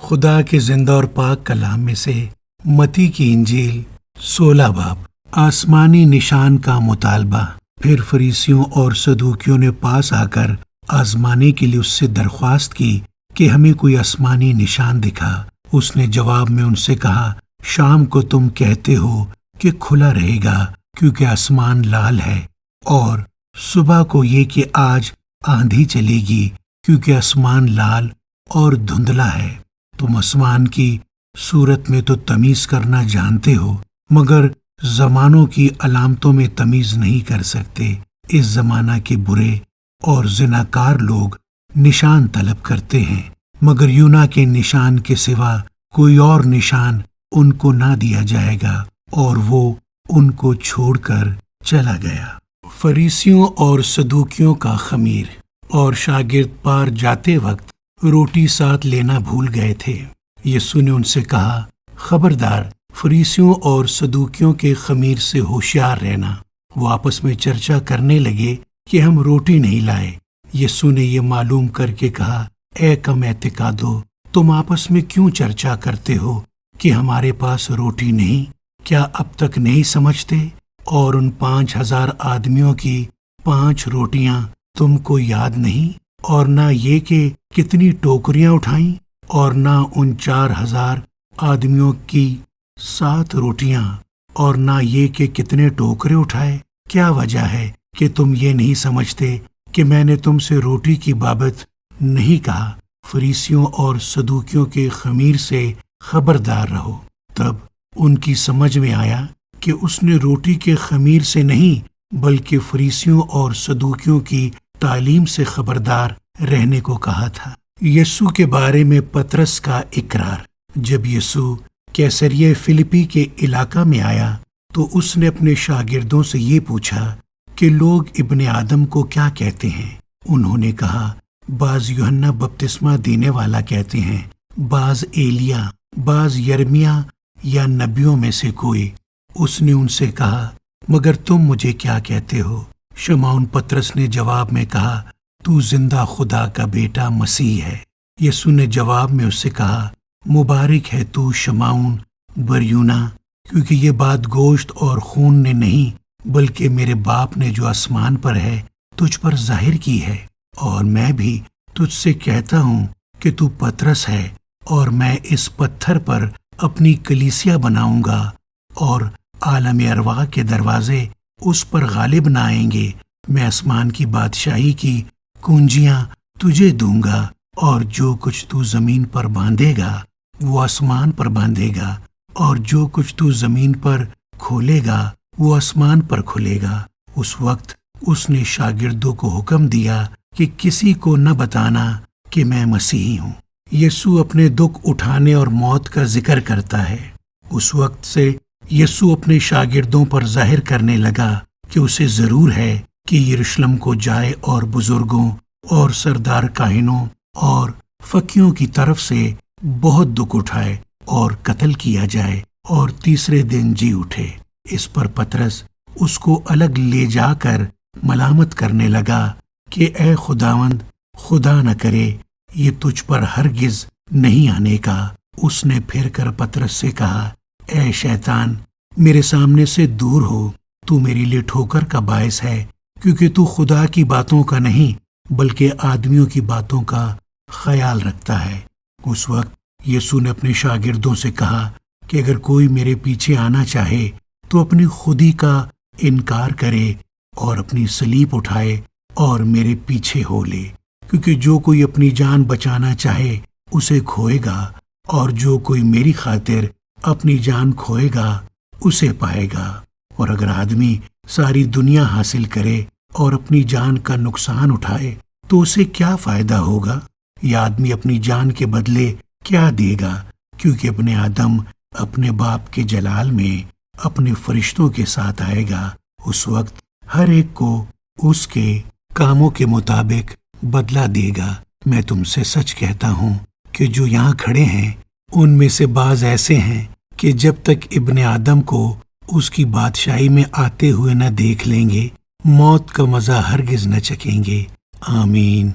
خدا کے زندہ اور پاک کلام میں سے متی کی انجیل 16 باب۔ آسمانی نشان کا مطالبہ۔ پھر فریسیوں اور صدوقیوں نے پاس آ کر آزمانے کے لیے اس سے درخواست کی کہ ہمیں کوئی آسمانی نشان دکھا۔ اس نے جواب میں ان سے کہا، شام کو تم کہتے ہو کہ کھلا رہے گا کیونکہ آسمان لال ہے، اور صبح کو یہ کہ آج آندھی چلے گی کیونکہ آسمان لال اور دھندلا ہے۔ تم آسمان کی صورت میں تو تمیز کرنا جانتے ہو، مگر زمانوں کی علامتوں میں تمیز نہیں کر سکتے۔ اس زمانہ کے برے اور زناکار لوگ نشان طلب کرتے ہیں، مگر یونا کے نشان کے سوا کوئی اور نشان ان کو نہ دیا جائے گا، اور وہ ان کو چھوڑ کر چلا گیا۔ فریسیوں اور صدوقیوں کا خمیر۔ اور شاگرد پار جاتے وقت روٹی ساتھ لینا بھول گئے تھے۔ یسوع نے ان سے کہا، خبردار، فریسیوں اور صدوقیوں کے خمیر سے ہوشیار رہنا۔ وہ آپس میں چرچا کرنے لگے کہ ہم روٹی نہیں لائے۔ یسوع نے یہ معلوم کر کے کہا، اے کم اعتقادو، تم آپس میں کیوں چرچا کرتے ہو کہ ہمارے پاس روٹی نہیں؟ کیا اب تک نہیں سمجھتے؟ اور ان 5,000 آدمیوں کی 5 روٹیاں تم کو یاد نہیں؟ اور نہ یہ کہ کتنی ٹوکریاں اٹھائیں؟ اور نہ ان 4,000 آدمیوں کی 7 روٹیاں؟ اور نہ یہ کہ کتنے ٹوکرے اٹھائے؟ کیا وجہ ہے کہ تم یہ نہیں سمجھتے کہ میں نے تم سے روٹی کی بابت نہیں کہا؟ فریسیوں اور صدوقیوں کے خمیر سے خبردار رہو۔ تب ان کی سمجھ میں آیا کہ اس نے روٹی کے خمیر سے نہیں بلکہ فریسیوں اور صدوقیوں کی تعلیم سے خبردار رہنے کو کہا تھا۔ یسوع کے بارے میں پطرس کا اقرار۔ جب یسوع کیسریہ فلپی کے علاقہ میں آیا تو اس نے اپنے شاگردوں سے یہ پوچھا کہ لوگ ابن آدم کو کیا کہتے ہیں؟ انہوں نے کہا، بعض یوحنا بپتسمہ دینے والا کہتے ہیں، بعض ایلیا، بعض یرمیا یا نبیوں میں سے کوئی۔ اس نے ان سے کہا، مگر تم مجھے کیا کہتے ہو؟ شمعون پطرس نے جواب میں کہا، تو زندہ خدا کا بیٹا مسیح ہے۔ یسوع نے جواب میں اس سے کہا، مبارک ہے تو شمعون بریونا، کیونکہ یہ بات گوشت اور خون نے نہیں بلکہ میرے باپ نے جو آسمان پر ہے تجھ پر ظاہر کی ہے۔ اور میں بھی تجھ سے کہتا ہوں کہ تو پطرس ہے، اور میں اس پتھر پر اپنی کلیسیا بناؤں گا، اور عالم ارواح کے دروازے اس پر غالب نہ آئیں گے۔ میں آسمان کی بادشاہی کی کنجیاں تجھے دوں گا، اور جو کچھ تو زمین پر باندھے گا وہ آسمان پر باندھے گا، اور جو کچھ تو زمین پر کھولے گا وہ آسمان پر کھلے گا۔ اس وقت اس نے شاگردوں کو حکم دیا کہ کسی کو نہ بتانا کہ میں مسیحی ہوں۔ یسوع اپنے دکھ اٹھانے اور موت کا ذکر کرتا ہے۔ اس وقت سے یسوع اپنے شاگردوں پر ظاہر کرنے لگا کہ اسے ضرور ہے کہ یروشلم کو جائے اور بزرگوں اور سردار کاہنوں اور فقیوں کی طرف سے بہت دکھ اٹھائے اور قتل کیا جائے اور تیسرے دن جی اٹھے۔ اس پر پطرس اس کو الگ لے جا کر ملامت کرنے لگا کہ اے خداوند، خدا نہ کرے یہ تجھ پر ہرگز نہیں آنے کا۔ اس نے پھر کر پطرس سے کہا، اے شیطان، میرے سامنے سے دور ہو، تو میرے لیے ٹھوکر کا باعث ہے، کیونکہ تو خدا کی باتوں کا نہیں بلکہ آدمیوں کی باتوں کا خیال رکھتا ہے۔ اس وقت یسوع نے اپنے شاگردوں سے کہا کہ اگر کوئی میرے پیچھے آنا چاہے تو اپنی خودی کا انکار کرے اور اپنی صلیب اٹھائے اور میرے پیچھے ہو لے۔ کیونکہ جو کوئی اپنی جان بچانا چاہے اسے کھوئے گا، اور جو کوئی میری خاطر اپنی جان کھوئے گا اسے پائے گا۔ اور اگر آدمی ساری دنیا حاصل کرے اور اپنی جان کا نقصان اٹھائے تو اسے کیا فائدہ ہوگا؟ یہ آدمی اپنی جان کے بدلے کیا دے گا؟ کیونکہ ابن آدم اپنے باپ کے جلال میں اپنے فرشتوں کے ساتھ آئے گا۔ اس وقت ہر ایک کو اس کے کاموں کے مطابق بدلہ دے گا۔ میں تم سے سچ کہتا ہوں کہ جو یہاں کھڑے ہیں ان میں سے بعض ایسے ہیں کہ جب تک ابن آدم کو اس کی بادشاہی میں آتے ہوئے نہ دیکھ لیں گے، موت کا مزہ ہرگز نہ چکیں گے۔ آمین۔